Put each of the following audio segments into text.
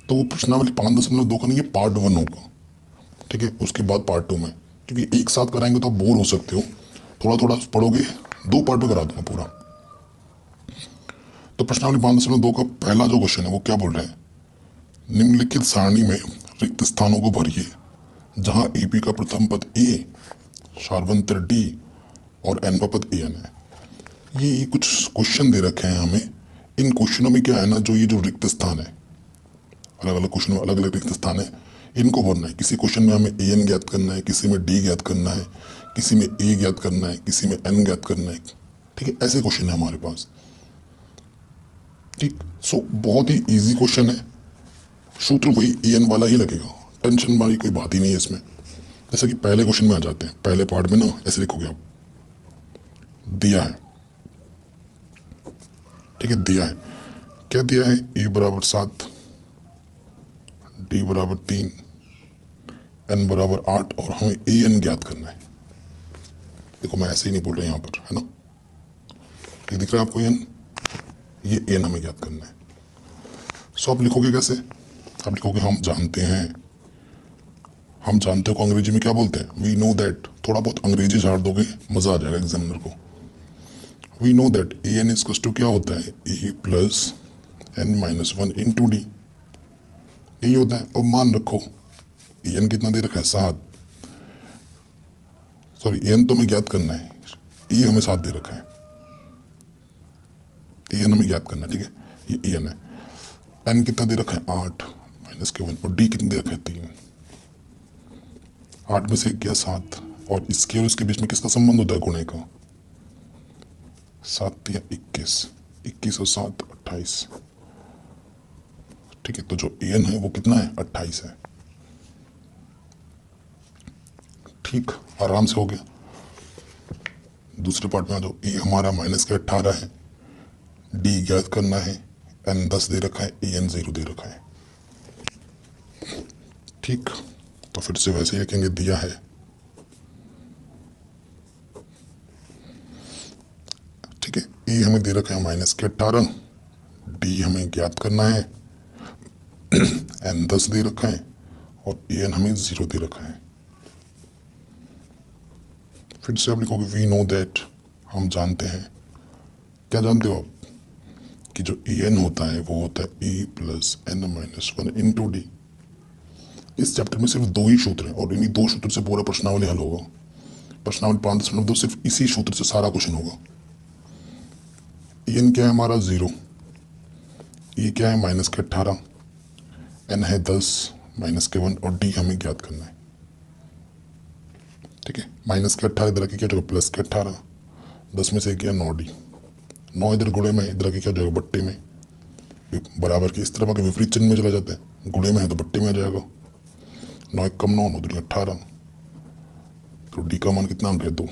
तो वो प्रश्नावली 5.2 का नहीं, ये पार्ट 1 होगा, ठीक है। उसके बाद पार्ट 2 में, क्योंकि एक साथ कराएंगे तो आप बोर हो सकते हो, थोड़ा थोड़ा पढ़ोगे, 2 पार्ट में करा दूंगा पूरा। तो प्रश्नावली 5.2 का पहला जो क्वेश्चन है वो क्या बोल रहे हैं, निम्नलिखित सारणी में रिक्त स्थानों को भरिए जहां एपी का प्रथम पद ए, शार्वंतर डी और एन का पद ए एन है। ये कुछ क्वेश्चन दे रखे हैं हमें। इन क्वेश्चनों में क्या है ना, जो ये जो रिक्त स्थान है, अलग अलग क्वेश्चन में अलग अलग रिक्त स्थान है, इनको भरना है। किसी क्वेश्चन में हमें ए एन ज्ञात करना है, किसी में डी ज्ञात करना है, किसी में ए ज्ञात करना है, किसी में एन ज्ञात करना है, ठीक है। ऐसे क्वेश्चन है हमारे पास, ठीक। सो बहुत ही इजी क्वेश्चन है, सूत्र वही ए एन वाला ही लगेगा, टेंशन वाली कोई बात ही नहीं है इसमें। जैसे कि पहले क्वेश्चन में आ जाते हैं, पहले पार्ट में ना ऐसे लिखोगे आप, दिया है, ठीक है, दिया है, क्या दिया है, ए बराबर 7, डी बराबर 3, एन बराबर 8 और हमें ए एन ज्ञात करना है। देखो मैं ऐसे ही नहीं बोल रहा यहाँ पर, है ना, ये दिख रहा है आपको एन, ये एन हमें ज्ञात करना है। सो आप लिखोगे कैसे, आप लिखोगे हम जानते हैं, हम जानते हो को अंग्रेजी में क्या बोलते हैं, वी नो दैट। थोड़ा बहुत अंग्रेजी झाड़ दोगे मजा आ जाएगा एग्जामिनर को। We know that A N is to क्या होता है, A plus N minus 1 into D, यही होता है। और मान रखो ए एन कितना दे रखा है, 7, सॉरी ए एन तो हमें ज्ञात करना है, ए हमें 7 दे रखा है, ए एन हमें ज्ञात करना है, ठीक है, ये ए एन है। एन कितना दे रखा है, 8 माइनस के 1, और डी कितना दे रखा है, 3। 8 में से गया 7, और इसके और इसके बीच में किसका संबंध होता है, गुणे का। 7 या 21, 21 और 7 28, ठीक है। तो जो ए एन है वो कितना है, 28 है, ठीक, आराम से हो गया। दूसरे पार्ट में आ जाओ, ए हमारा माइनस के 18 है, डी ज्ञात करना है, एन 10 दे रखा है, ए एन 0 दे रखा है, ठीक। तो फिर से वैसे ही लिखेंगे, दिया है, ठीक है, ए हमें दे रखा है माइनस के 18, डी हमें ज्ञात करना है, एन 10 दे रखा है, और ए एन हमें 0 दे रखा है। फिर से आप लिखोगे वी नो दैट, हम जानते हैं, क्या जानते हो आप, कि जो ए एन होता है वो होता है A plus N minus 1 into D. इस चैप्टर में सिर्फ 2 ही सूत्र हैं, और इन्हीं 2 सूत्र से पूरा प्रश्नावली हल होगा। प्रश्नावली 5.2 सिर्फ इसी सूत्र से सारा क्वेश्चन होगा। एन क्या है हमारा 0, ए क्या है माइनस के 18, एन है 10 माइनस के 1, और डी हमें ज्ञात करना है, ठीक है। माइनस के 18 इधर की क्या जाएगा, प्लस के 18, 10 में से गया 9 डी, 9 इधर गुणे में, इधर की क्या जाएगा, बट्टे में, बराबर के इस तरफ आके विपरीत चिन्ह में चला जाता है, गुणे में है तो बट्टे में आ जाएगा। 9 1 कम 9, 9 2 18, तो डी का मान कितना बन गया, 2,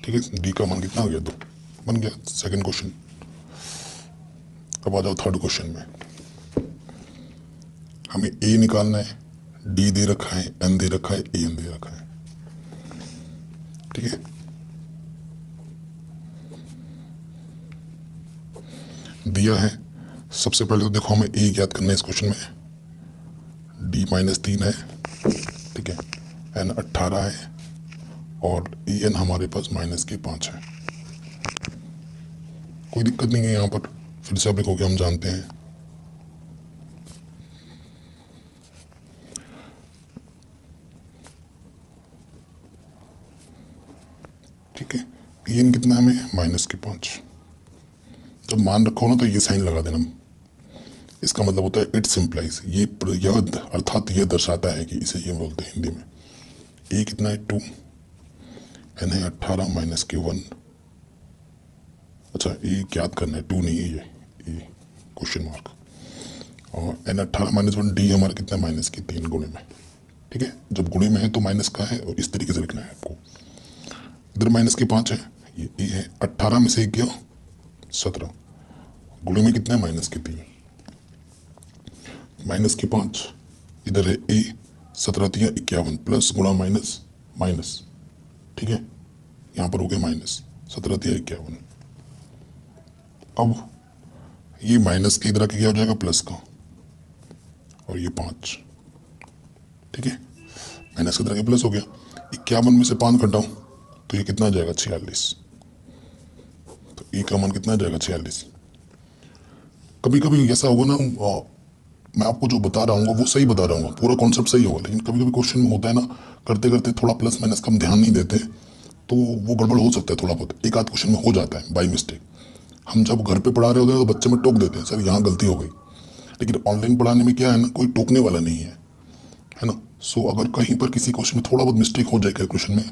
ठीक है, डी का मान कितना हो गया, 2 बन गया। Second question. अब आ जाओ थर्ड क्वेश्चन में, हमें ए निकालना है, डी दे रखा है, एन दे रखा है, ए एन दे रखा है, ठीक है। दिया है, सबसे पहले तो देखो हमें ए ज्ञात करना है इस क्वेश्चन में, डी माइनस 3 है, ठीक है, एन 18 है, और ए एन हमारे पास माइनस के 5 है। कोई दिक्कत नहीं है यहाँ पर। फिर से आप लिखोगे हम जानते हैं, ठीक है, ए एन कितना हमें माइनस के 5। जब मान रखो ना तो ये साइन लगा देना, इसका मतलब होता है इट सिंप्लाइज, ये अर्थात ये दर्शाता है कि इसे ये बोलते हैं हिंदी में। ए कितना है 2, एन है 18 माइनस के 1, अच्छा ए ज्ञात करना है, 2 नहीं है ये क्वेश्चन मार्क, और एन 18 माइनस 1, डी हमारा कितना माइनस के 3 गुणे में, ठीक है। जब गुणे में है तो माइनस का है, और इस तरीके से लिखना है आपको। इधर माइनस के 5 है, ये ए है, 18 में से गया 17, गुणे में कितना है माइनस के 3, माइनस के 5, इधर है ए, 17 3 51, प्लस गुणा माइनस माइनस, ठीक है, यहाँ पर हो गया माइनस 17 3 51। अब ये माइनस के इधर के क्या हो जाएगा प्लस का, और ये 5, ठीक है, माइनस के इधर के प्लस हो गया। 51 में से 5 घटाऊं तो ये कितना आ जाएगा 46, तो ई का मान कितना आ जाएगा 46। कभी कभी ऐसा होगा ना, मैं आपको जो बता रहा हूँ वो सही बता रहा हूँ, पूरा कॉन्सेप्ट सही होगा, लेकिन कभी कभी क्वेश्चन में होता है ना, करते करते थोड़ा प्लस माइनस का हम ध्यान नहीं देते, तो वो गड़बड़ हो सकता है थोड़ा बहुत, एक आध क्वेश्चन में हो जाता है बाई मिस्टेक। हम जब घर पे पढ़ा रहे होते हैं तो बच्चे में टोक देते हैं, सर यहाँ गलती हो गई, लेकिन ऑनलाइन पढ़ाने में क्या है ना, कोई टोकने वाला नहीं है ना। सो अगर कहीं पर किसी क्वेश्चन में थोड़ा बहुत मिस्टेक हो जाए कैलकुलेशन में,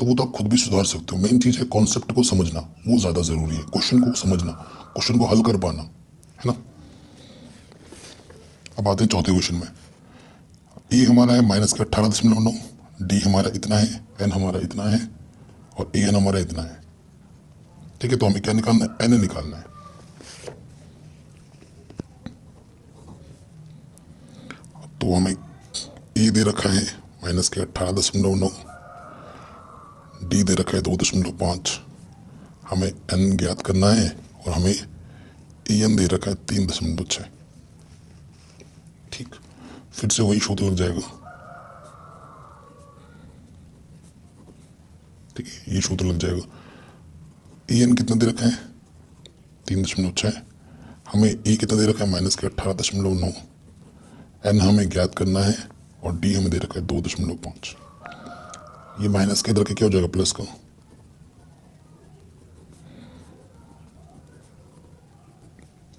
तो वो तो आप खुद भी सुधार सकते हो। मेन चीज़ है कॉन्सेप्ट को समझना, वो ज़्यादा ज़रूरी है, क्वेश्चन को समझना, क्वेश्चन को हल कर पाना, है ना। अब आते हैं चौथे क्वेश्चन में। ए हमारा है -18.9, डी हमारा इतना है, एन हमारा इतना है, और ए एन हमारा इतना है, ठीक है। तो हमें क्या निकालना है, एन निकालना है। तो हमें ए दे रखा है -18.9, डी दे रखा है 2.5, हमें एन ज्ञात करना है, और हमें ए एन दे रखा है 3.6, ठीक। फिर से वही सूत्र लग जाएगा, ठीक है, ये सूत्र लग जाएगा। ए एन कितना दे रखा है 3.6, हमें ए कितना दे रखा है -18.9, एन हमें ज्ञात करना है, और डी हमें दे रखा है 2.5। ये माइनस के इधर के क्या हो जाएगा प्लस का,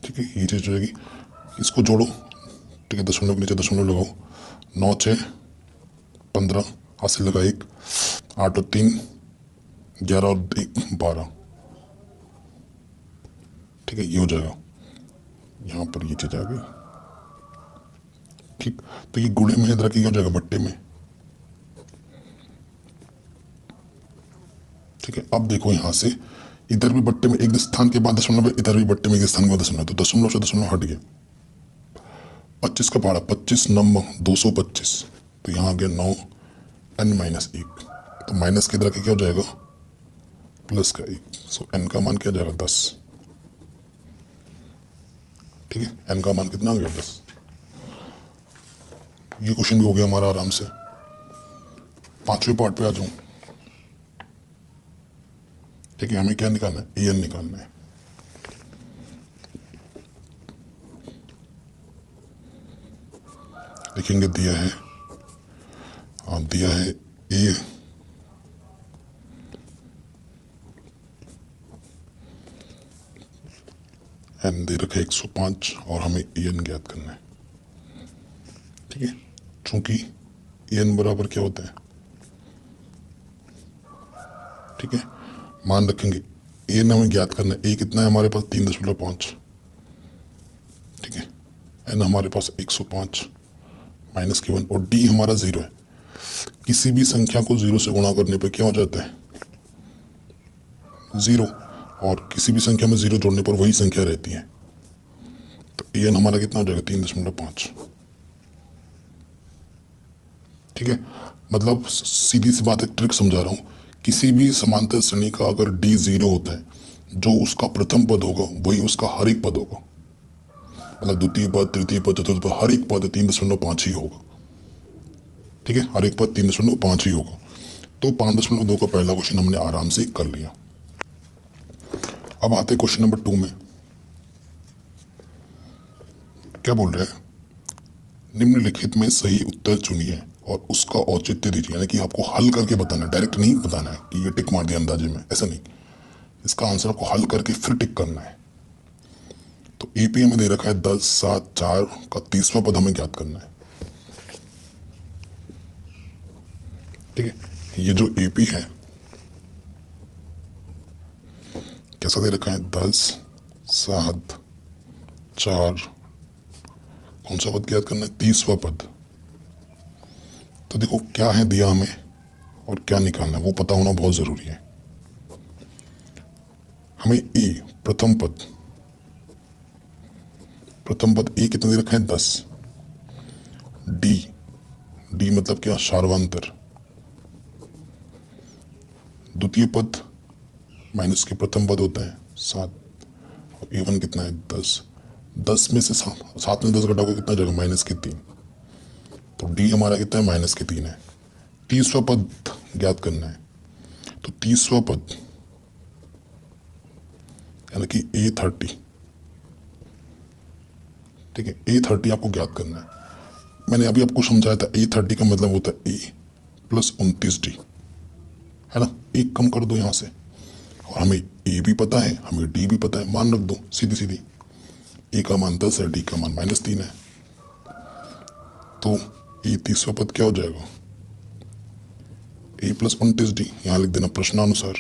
ठीक है, ये चीज हो जाएगी। इसको जोड़ो, ठीक है, दशमलव के नीचे दशमलव लगाओ, 9 6 15, हासिल लगा 1, 8 और 3 11 और 1 12, ठीक है, ये हो जाएगा। यहाँ पर ये चीज आ गई, ठीक। तो ये गुणे में इधर की हो जाएगा बट्टे में, ठीक है। अब देखो यहाँ से इधर भी बट्टे में एक स्थान के बाद दशमलव, इधर भी बट्टे में एक स्थान के बाद दशमलव, तो दशमलव से दशमलव हट गया। 25 का पहाड़ा 25 नम 225, तो यहाँ आ गया 9 n -1, तो माइनस के इधर के क्या हो जाएगा प्लस का 1, सो n का मान क्या जाएगा 10, ठीक है, n का मान कितना आ गया 10। ये क्वेश्चन भी हो गया हमारा आराम से। पांचवें पार्ट पे आ जाऊं, ठीक है, हमें क्या निकालना है, ए एन निकालना है। लिखेंगे दिया है, दिया है ए एन दे रखा है 105, और हमें ए एन ज्ञात करना है, ठीक है। चूंकि ए एन बराबर क्या होता है, ठीक है, मान रखेंगे ए एन हमें ज्ञात करना है। ए कितना है हमारे पास 3.5, ठीक है, एन हमारे पास 105 -1, और डी हमारा 0 है। किसी भी संख्या को 0 से गुणा करने पे क्या हो जाता है 0, और किसी भी संख्या में 0 जोड़ने पर वही संख्या रहती है। तो ए एन हमारा कितना हो जाएगा 3.5, ठीक है। मतलब सीधी सी बात, एक ट्रिक समझा रहा हूं, किसी भी समांतर श्रेणी का अगर डी 0 होता है, जो उसका प्रथम पद होगा वही उसका हर एक पद होगा, मतलब द्वितीय पद, तृतीय पद, चतुर्थ पद, हर एक पद 3.5 ही होगा, ठीक है, हर एक पद 3.5 ही होगा। तो 5.2 का पहला क्वेश्चन हमने आराम से कर लिया। अब आते क्वेश्चन नंबर 2 में। क्या बोल रहे हैं, निम्नलिखित में सही उत्तर चुनिए और उसका औचित्य दीजिए, यानी कि आपको हल करके बताना है, डायरेक्ट नहीं बताना है कि ये टिक मार दिया अंदाजे में, ऐसा नहीं, इसका आंसर आपको हल करके फिर टिक करना है। तो एपी में दे रखा है 10 7 4 का 30वां पद हमें ज्ञात करना है, ठीक है। ये जो एपी है कैसा दे रखा है 10 7 4, कौन सा पद ज्ञात करना है 30वां पद। तो देखो क्या है दिया हमें और क्या निकालना है वो पता होना बहुत जरूरी है। हमें ए प्रथम पद ए कितना दे रखा है 10, डी मतलब क्या सार्वांतर, द्वितीय पद माइनस के प्रथम पद होता है 7, A1 कितना है 10, 10 में से 7 में 10 घटाओगे कितना जाएगा -3। तो डी हमारा कितना है -3 है। 30वां पद ज्ञात करना है। तो 30वां पद यानी कि A30, ठीक है, A30 आपको ज्ञात करना है। मैंने अभी आपको समझाया था A30 का मतलब होता है A प्लस 29D, है ना। एक कम कर दो यहाँ से, और हमें A भी पता है, हमें D भी पता है, मान रख दो सीधी सीधी। A का मान 10 है, D का मान -3 है। तो ये 30वां पद क्या हो जाएगा, A प्लस 29D। यहाँ लिख देना प्रश्नानुसार।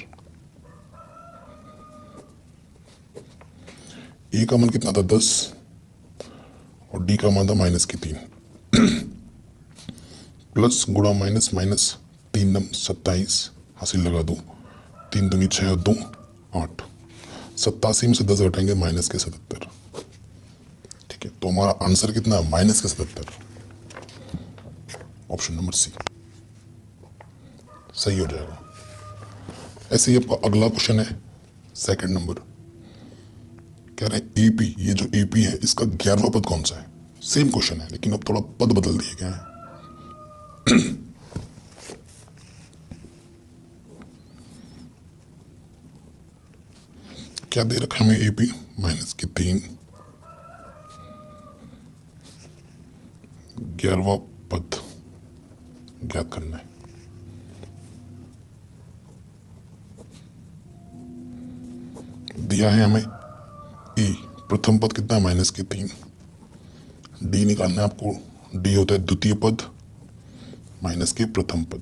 A का मान कितना था 10 और D का मान था -3, प्लस गुणा माइनस माइनस 3 नम 27 हासिल लगा दो, 3 दूनी 6 और 2 8, 87 में से 10 घटाएंगे -77। ठीक है, तो हमारा आंसर कितना है -77। ऑप्शन नंबर सी सही हो जाएगा। ऐसे ही आपका अगला क्वेश्चन है, सेकंड नंबर। कह रहे हैं एपी, ये जो एपी है इसका 11वां पद कौन सा है। सेम क्वेश्चन है लेकिन अब थोड़ा पद बदल दिया गया है। क्या दे रखा है हमें, एपी -3, 11वां पद ज्ञात करना है। दिया है हमें ए, प्रथम पद कितना है -3, डी निकालना है आपको। डी होता है द्वितीय पद माइनस के प्रथम पद।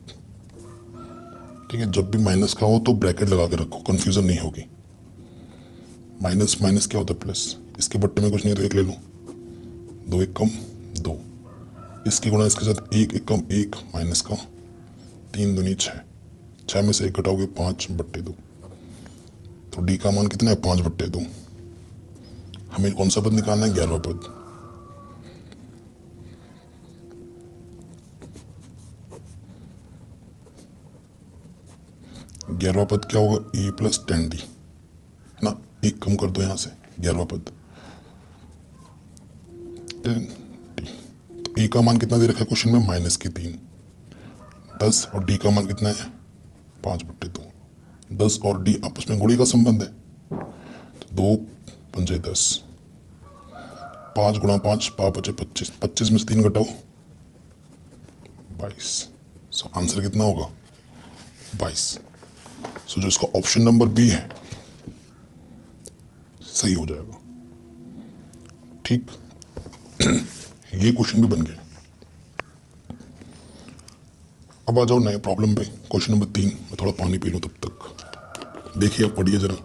ठीक है, जब भी माइनस का हो तो ब्रैकेट लगा के रखो, कंफ्यूजन नहीं होगी। माइनस माइनस क्या होता है प्लस, इसके बट्टे में कुछ नहीं तो एक ले लो, 2 एक कम 2, इसकी गुणा इसके साथ 1 एक कम 1 माइनस का, 3 दूनी 6, 6 में से 1 घटाओगे 5/2। तो डी का मान कितना है 5/2। हमें कौन सा पद निकालना है, 11वां पद। ग्यारहवां पद क्या होगा, ए प्लस 10D, है ना। एक कम कर दो यहां से, 11वां पद 10D। तो ए का मान कितना दे रखा है क्वेश्चन में, -3, 10 और डी का मान कितना है 5/2। 10 और डी आपस में गुणे का संबंध है, तो 2 पंजे 10, 5 गुणा 5 5 बचे 25, 25 में से 3 घटाओ 22। सो आंसर कितना होगा 22। सो जो इसका ऑप्शन नंबर बी है सही हो जाएगा। ठीक, ये क्वेश्चन भी बन गया। अब आ जाओ नए प्रॉब्लम पे, क्वेश्चन नंबर 3। मैं थोड़ा पानी पी लूं तब तक, देखिए आप पढ़िए जरा।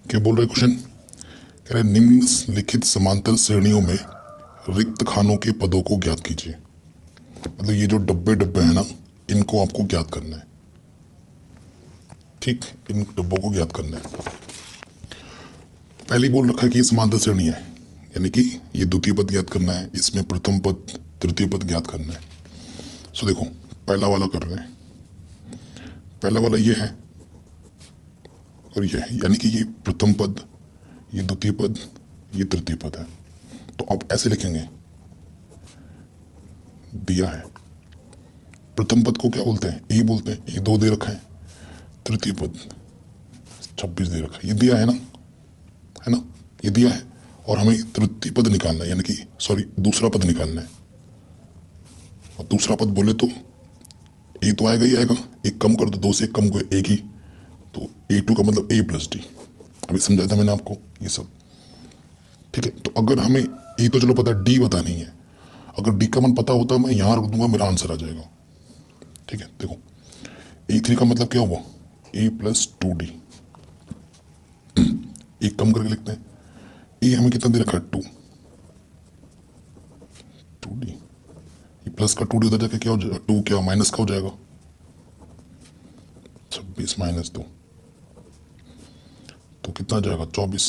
क्या बोल रहे क्वेश्चन, कह रहे निम्नलिखित समांतर श्रेणियों में रिक्त खानों के पदों को ज्ञात कीजिए। मतलब ये जो डब्बे डब्बे हैं ना, इनको आपको ज्ञात करना है। ठीक, इन डब्बों को ज्ञात करना है। पहले बोल रखा है कि ये समांतर श्रेणी है, यानी कि ये द्वितीय पद ज्ञात करना है, इसमें प्रथम पद तृतीय पद ज्ञात करना है। सो देखो पहला वाला कर रहे हैं, पहला वाला ये है और ये है, यानी कि ये प्रथम पद, ये द्वितीय पद, ये तृतीय पद है। तो आप ऐसे लिखेंगे, दिया है प्रथम पद को क्या बोलते हैं, ए बोलते हैं, ये 2 दे रखा है। तृतीय पद 26 दे रखा है, ये दिया है ना, ये दिया है। और हमें तृतीय पद निकालना है, यानी कि सॉरी दूसरा पद निकालना है। और दूसरा पद बोले तो ए तो आएगा ही आएगा, एक कम कर दो, 2 से 1 कम को 1 ही, तो A2 का मतलब A प्लस डी। अभी समझाया था मैंने आपको ये सब। ठीक है, तो अगर हमें ए तो चलो पता है, डी पता नहीं है, अगर डी का मन पता होता मैं यहां रख दूंगा, मेरा आंसर आ जाएगा। ठीक है, देखो A3 का मतलब क्या हुआ, A प्लस 2D। एक कम करके लिखते हैं, ए हमें कितना दे रखा है 2D, ये प्लस का 2D उधर जाके क्या हो जाएगा, 2 क्या माइनस का हो जाएगा, 26 माइनस 2, तो कितना जाएगा 24।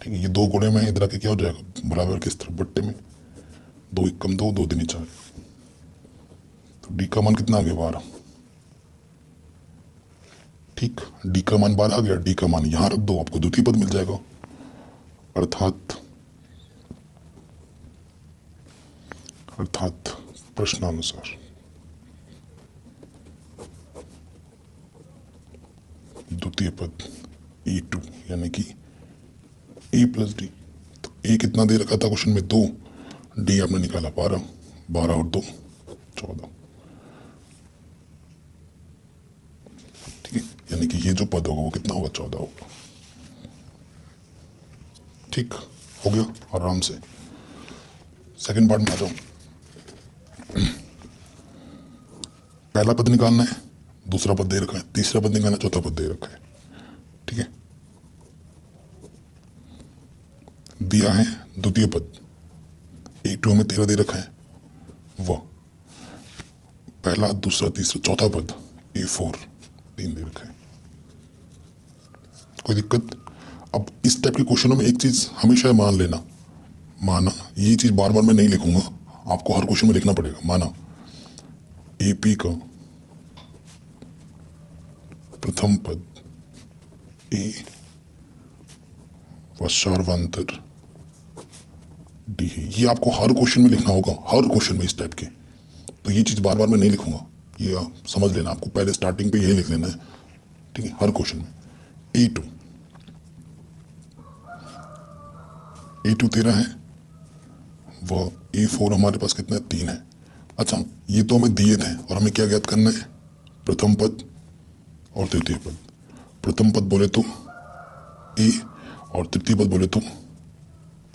ठीक है, ये 2 गुणे में इधर आके क्या हो जाएगा, बराबर किस तरफ बट्टे में, 2 एक कम 2, 2 दूनी 4। तो डी का मान कितना आ गया 12। ठीक, डी का मान 12 आ गया, डी का मान यहां रख दो, आपको द्वितीय पद मिल जाएगा। अर्थात अर्थात प्रश्नानुसार द्वितीय पद E2 यानी कि ए प्लस डी। तो ए कितना दे रखा था क्वेश्चन में 2, डी आपने निकाला 12, 12 और 2 14। ठीक है, यानी कि ये जो पद होगा वो कितना होगा 14 होगा। ठीक हो गया आराम से। सेकंड पार्ट में आ जाओ। पहला पद निकालना है, दूसरा पद दे रखा है, तीसरा पद निकालना है, चौथा पद दे रखा है। ठीक है, दिया है द्वितीय पद E2 में 13 दे रखा है, वह पहला दूसरा तीसरा चौथा पद E4 3 दे रखा है। कोई दिक्कत? अब इस टाइप के क्वेश्चनों में एक चीज हमेशा मान लेना, माना ये चीज बार बार मैं नहीं लिखूंगा, आपको हर क्वेश्चन में लिखना पड़ेगा। माना एपी का प्रथम पद ए व सार्वंतर डी है, ये आपको हर क्वेश्चन में लिखना होगा, हर क्वेश्चन में इस टाइप के। तो ये चीज बार बार मैं नहीं लिखूंगा, ये आप समझ लेना, आपको पहले स्टार्टिंग पे यही लिख लेना है। ठीक है, हर क्वेश्चन में E2 13 है, वह E4 हमारे पास कितना है 3 है। अच्छा, ये तो हमें दिए थे और हमें क्या ज्ञात करना है? प्रथम पद और तृतीय पद। प्रथम पद बोले तो ए और तृतीय पद बोले तो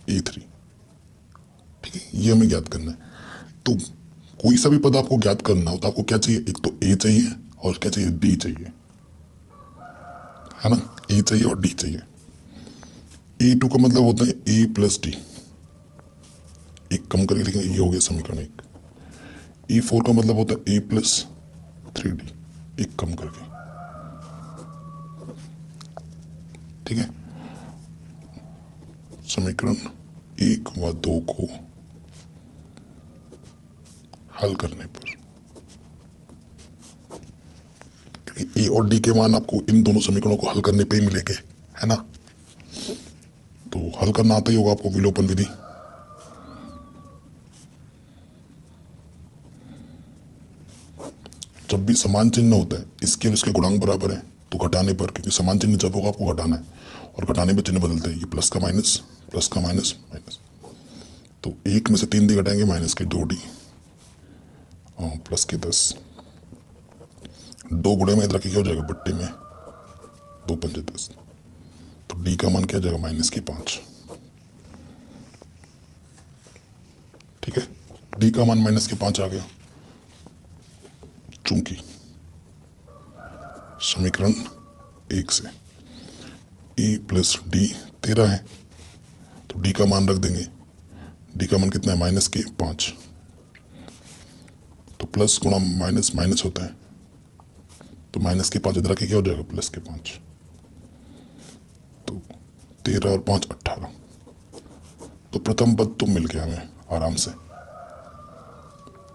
E3। ठीक है, ये हमें ज्ञात करना है। तो कोई सा भी पद आपको ज्ञात करना हो तो आपको क्या चाहिए? एक तो ए चाहिए और क्या चाहिए? डी चाहिए, है ना? ए चाहिए और डी चाहिए। E2 का मतलब होता है ए प्लस डी, एक कम करके लिखेंगे, ये हो गया समीकरण 1। E4 का मतलब होता है ए प्लस 3D, एक कम करके। ठीक है, समीकरण 1 व 2 को हल करने पर ए और डी के मान आपको इन दोनों समीकरणों को हल करने पे ही मिलेंगे, है ना? तो हल करना आता ही होगा आपको, विलोपन विधि। जब भी समान चिन्ह होता है, इसके और इसके गुणांक बराबर है तो घटाने पर, क्योंकि समान चिन्ह जब होगा आपको घटाना है, और घटाने में चिन्ह बदलते हैं, ये प्लस का माइनस, प्लस का माइनस, माइनस। तो 1 में से 3 डी घटाएंगे, माइनस के 2D, प्लस के 10। 2 गुणे में इधर क्या हो जाएगा? बट्टे में 2 पंजे 10। तो डी का मान क्या जाएगा? माइनस के 5। ठीक है, डी का मान माइनस के 5 आ गया। चूंकि समीकरण 1 से ए प्लस डी 13 है तो डी का मान रख देंगे। डी का मान कितना है? माइनस के 5। तो प्लस गुणा माइनस माइनस होता है, तो माइनस के 5 इधर के क्या हो जाएगा? प्लस के 5। तो 13 और 5 18। तो प्रथम पद तो मिल गया हमें आराम से।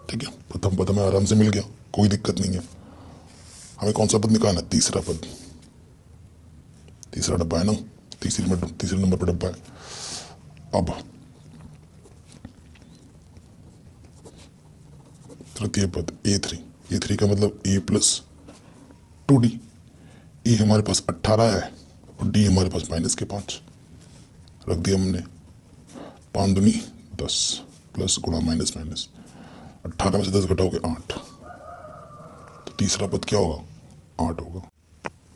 ठीक है, प्रथम पद हमें आराम से मिल गया, कोई दिक्कत नहीं है। हमें कौन सा पद निकालना है? तीसरा पद। तीसरा डब्बा है ना, तीसरे नंबर पर डब्बा है। अब तृतीय पद A3। A3 का मतलब A प्लस 2D। ए हमारे पास 18 है और डी हमारे पास माइनस के 5 रख दिया हमने। 5 दूनी 10 प्लस गुणा माइनस माइनस, 18 में से 10 घटाओगे 8। तो तीसरा पद क्या होगा? 8 होगा।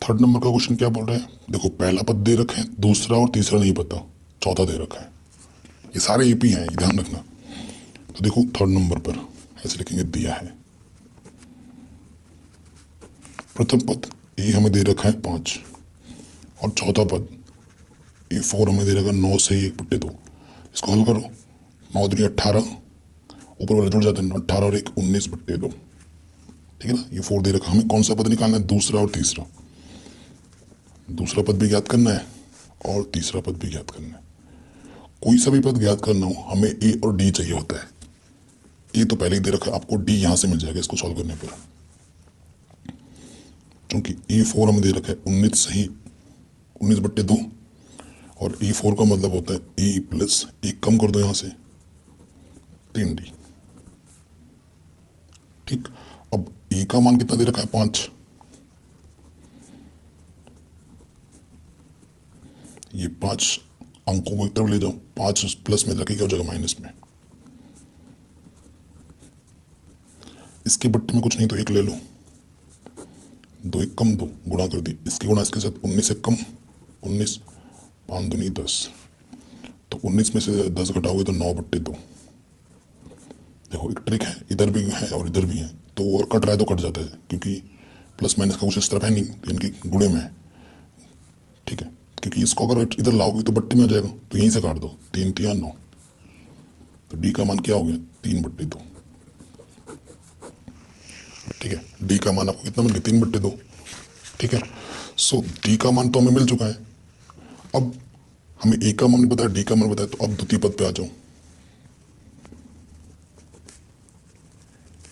थर्ड नंबर का क्वेश्चन क्या बोल रहा है? देखो, पहला पद दे रखे हैं, दूसरा और तीसरा नहीं पता, चौथा दे रखा है। ये सारे एपी हैं, ये ध्यान रखना। तो देखो थर्ड नंबर पर ऐसे लिखेंगे, दिया है प्रथम पद ए हमें दे रखा है 5 और चौथा पद E4 हमें दे रखा 9 से 1/2। इसको हल करो, 9 दूनी 18, ऊपर वाले जुड़ जाते हैं, 18 और 1 19/2। ठीक है ना, ये 4 दे रखा। हमें कौन सा पद निकालना है? दूसरा और तीसरा। दूसरा पद भी ज्ञात करना है और तीसरा पद भी ज्ञात करना है। कोई सा भी पद ज्ञात करना हो, हमें ए और डी चाहिए होता है। ए तो पहले ही दे रखा है, आपको डी यहाँ से मिल जाएगा इसको सॉल्व करने पर, क्योंकि E4 हमें दे रखा है 19 सही 19/2, और E4 का मतलब होता है E प्लस एक कम कर दो यहाँ से 3D। ठीक, अब E का मान कितना दे रखा है 5, ये 5 अंकों को एक तरफ ले जाओ, 5 प्लस में रखेगा हो जाएगा माइनस में, इसके बट्टे में कुछ नहीं तो एक ले लो, 2 एक कम 2 गुणा कर दी, इसके गुणा इसके साथ 19 एक कम 19, 5 दूनी 10, तो 19 में से 10 घटाओगे तो 9/2। देखो एक ट्रिक है, इधर भी है और इधर भी है, तो और कट रहा है तो कट जाता है, क्योंकि प्लस माइनस का कुछ इस तरफ है नहीं, इनकी गुणे में है। ठीक है, क्योंकि इसको अगर इधर लाओगे तो बट्टे में आ जाएगा, तो यहीं से काट दो, 3 3 9, तो डी का मान क्या हो गया 3/2। ठीक है, डी का मान आपको कितना मिल गया 3/2। ठीक है, सो डी का मान तो हमें मिल चुका है, अब हमें ए का मान नहीं बताया, डी का मान बताया, तो अब द्वितीय पद पे आ जाओ।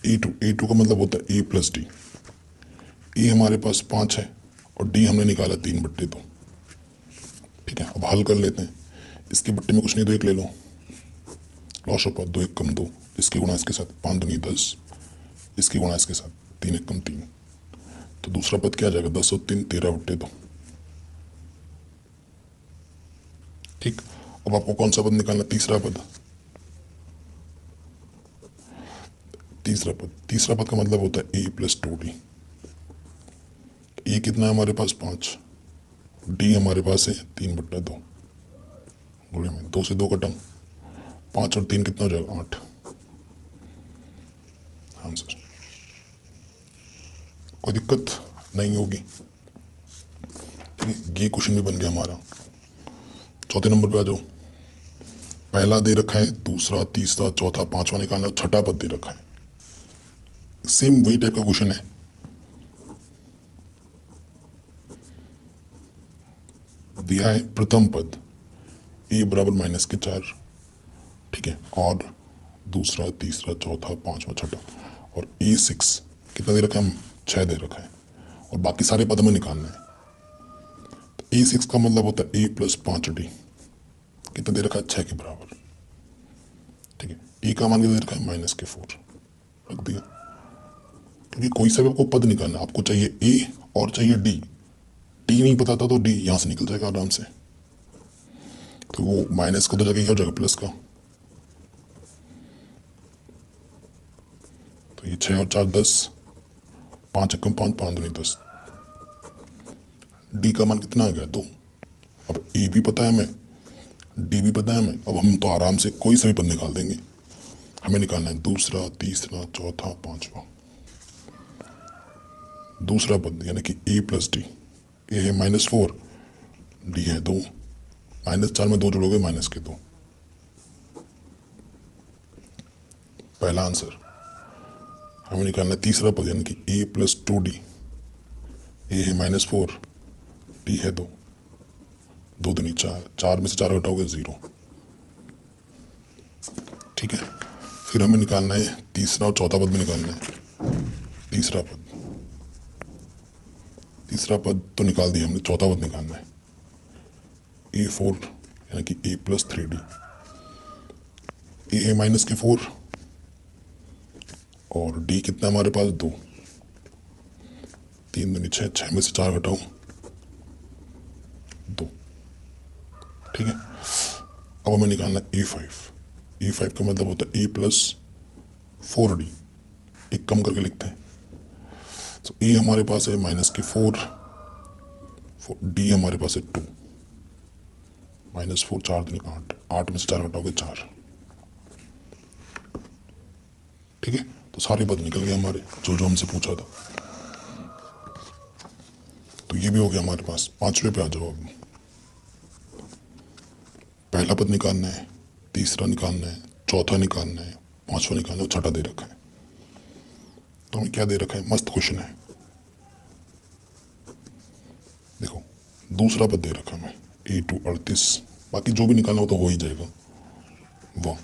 ए टू का मतलब होता है ए प्लस डी, ए हमारे पास 5 है और डी हमने निकाला 3/2। ठीक है, अब हल कर लेते हैं, इसके बट्टे में कुछ नहीं तो एक ले लो, लॉस ऑफ 2 एक कम 2, इसके गुणा इसके साथ 5 दूनी 10, इसकी गुणा इसके साथ 3 एक कम 3, तो दूसरा पद क्या आ जाएगा 10 और 3 13/2। ठीक, अब आपको कौन सा पद निकालना, तीसरा पद। तीसरा पद का मतलब होता है ए प्लस 2D। ए कितना है हमारे पास 5, डी हमारे पास है 3/2, गुणे में 2 से 2 कटा, 5 और 3 कितना हो जाएगा 8 आंसर। कोई दिक्कत नहीं होगी। ठीक है, ये क्वेश्चन भी बन गया हमारा। चौथे नंबर पे आ जाओ, पहला दे रखा है, दूसरा तीसरा चौथा पांचवा निकालना, छठा पद दे रखा है, सेम वही टाइप का क्वेश्चन है। दिया है प्रथम पद ए बराबर -4, ठीक है, और दूसरा तीसरा चौथा पांचवा छठा, और A6 कितना दे रखा है, 6 दे रखा है, और बाकी सारे पद में निकालना है। तो A6 का मतलब होता है A प्लस 5D, कितना दे रखा है 6 के बराबर। ठीक है, ए का मान कितना दे रखा है -4, रख दिया, क्योंकि कोई सा भी आपको पद निकालना, आपको चाहिए ए और चाहिए डी, डी नहीं पता था तो डी यहां से निकल जाएगा आराम से, तो वो माइनस का तो जगह क्या हो जाएगा प्लस का, तो ये 6 और 4 10, 5 एकम 5 5 दूनी 10, डी का मान कितना आ गया 2। अब ए भी पता है हमें, डी भी पता है हमें, अब हम तो आराम से कोई सा भी पद निकाल देंगे। हमें निकालना है दूसरा तीसरा चौथा पांचवा, दूसरा पद यानी कि ए प्लस डी, ए है -4, डी है 2, -4 में 2 जोड़ोगे माइनस के 2, पहला आंसर। हमें निकालना है तीसरा पद यानी कि ए प्लस 2D, ए है -4, डी है 2, 2 दूनी 4, 4 में से 4 घटाओगे 0। ठीक है, फिर हमें निकालना है तीसरा और चौथा पद भी निकालना है। तीसरा पद तो निकाल दिया हमने, चौथा पद निकालना है A4 यानी कि A प्लस 3D, ए है -4 और डी कितना हमारे पास 2, 3 दूनी 6, 6 में से 4 घटाओ 2। ठीक है, अब हमें निकालना A5 का मतलब होता है A प्लस 4D, एक कम करके लिखते हैं, तो ए हमारे पास है -4, डी हमारे पास है 2, -4 4 दूनी 8, 8 में से 4 घटाओगे 4। ठीक है, तो सारे पद निकल गए हमारे जो जो हमसे पूछा था, तो ये भी हो गया हमारे पास। पांचवे पे आ जाओ, अब पहला पद निकालना है, तीसरा निकालना है, चौथा निकालना है, पांचवा निकालना है, छठा दे रखा है। तो हमें क्या दे रखा है, मस्त क्वेश्चन है। देखो दूसरा पद दे रखा है हमें A2 38, बाकी जो भी निकालना हो तो हो ही जाएगा। वाह,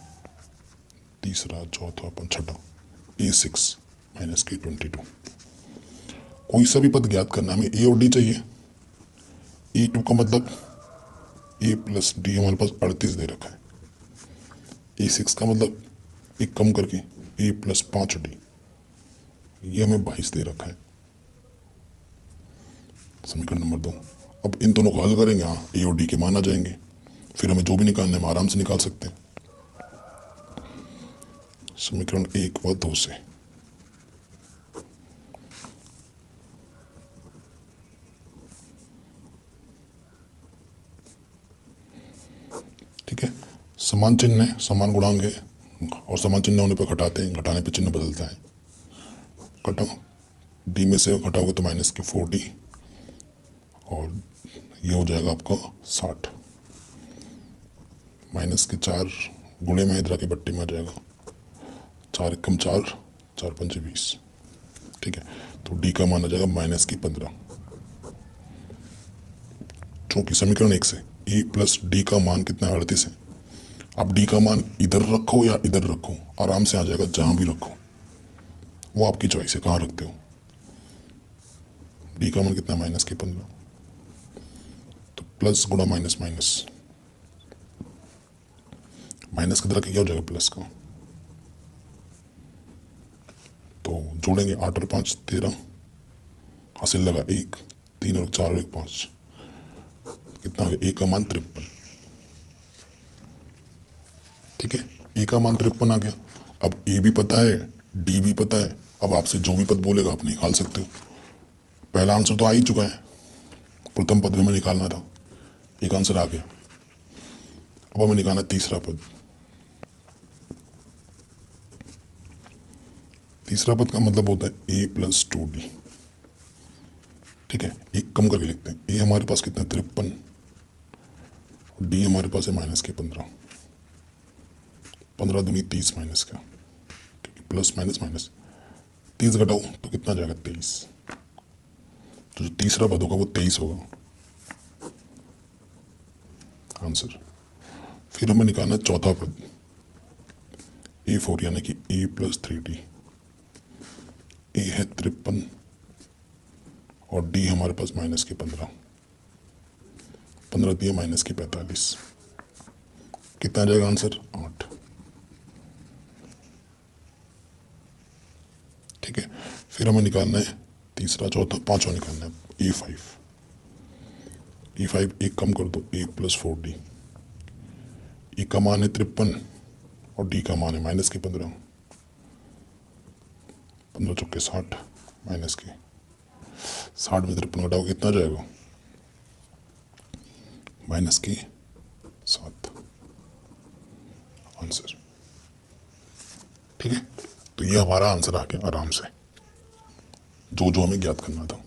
तीसरा, चौथा, छठा, A6 माइनस के 22। कोई सा भी पद ज्ञात करना, हमें ए और डी चाहिए। E2 का मतलब A प्लस डी हमारे पास 38 दे रखा है। A6 का मतलब एक कम करके A प्लस 5D, ये हमें 22 दे रखा है। समीकरण नंबर 2। अब इन दोनों को हल करेंगे, हाँ ए और डी के मान आ जाएंगे, फिर हमें जो भी निकालना है हम आराम से निकाल सकते हैं। समीकरण 1 व 2 से ठीक है। समान चिन्ह है, समान गुणांक है, और समान चिन्ह होने पर घटाते हैं, घटाने पर चिन्ह बदलता है। घटाओ, डी में से घटाओगे तो माइनस के 4D, और ये हो जाएगा आपका 60। माइनस के 4 गुणे में इधर के बट्टे में आ जाएगा, 4 एकम 4, 4 पंचे 20। ठीक है, तो डी का मान आ जाएगा माइनस की 15। चूंकि समीकरण 1 से ए प्लस डी का मान कितना है, 38 है। आप डी का मान इधर रखो या इधर रखो, आराम से आ जाएगा, जहां भी रखो वो आपकी चॉइस है, कहाँ रखते हो। डी का मान कितना, माइनस की 15, तो प्लस गुणा माइनस माइनस, माइनस की तरह क्या हो जाएगा, प्लस का। तो जोड़ेंगे 8 और 5 13, हासिल लगा 1, 3 और 4 और 1 5, कितना हो गया, ए का मान 53। ठीक है, ए का मान 53 आ गया। अब ए भी पता है, डी भी पता है, अब आपसे जो भी पद बोलेगा आप निकाल सकते हो। पहला आंसर तो आ ही चुका है, प्रथम पद में निकालना था, एक आंसर आ गया। अब हमें निकालना तीसरा पद। तीसरा पद का मतलब होता है ए प्लस 2D। ठीक है, एक कम करके लिखते हैं, ए हमारे पास कितना 53, डी हमारे पास है माइनस के 15। 15 दूनी 30 माइनस का, प्लस माइनस माइनस 30 घटाओ तो कितना जाएगा, 23। तो जो तीसरा पद होगा वो 23 होगा आंसर। फिर हमें निकालना चौथा पद, A4 यानी कि A प्लस 3D। ए है 53 और डी हमारे पास माइनस के 15, 15 दिए माइनस के 45, कितना जाएगा आंसर, 8। ठीक है, फिर हमें निकालना है तीसरा, चौथा, पांचवा निकालना है A5। E5 एक कम कर दो, A प्लस 4D। ए का मान है 53 और डी का मान है माइनस के 15, 15 चौके 60, माइनस के 60 में 53 घटाओ कितना जाएगा, माइनस के 7 आंसर। ठीक है, तो ये हमारा आंसर आ गया आराम से, जो जो हमें ज्ञात करना था।